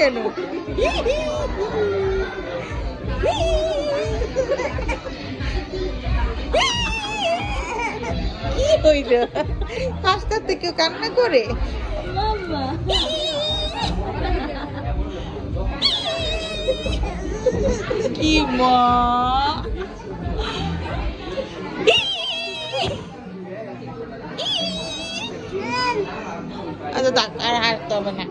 কেন? কি হইল? হাসতে হাসতে কেউ কান্না করে? কি মা? আচ্ছা থাক, আর হাসতে হবে না।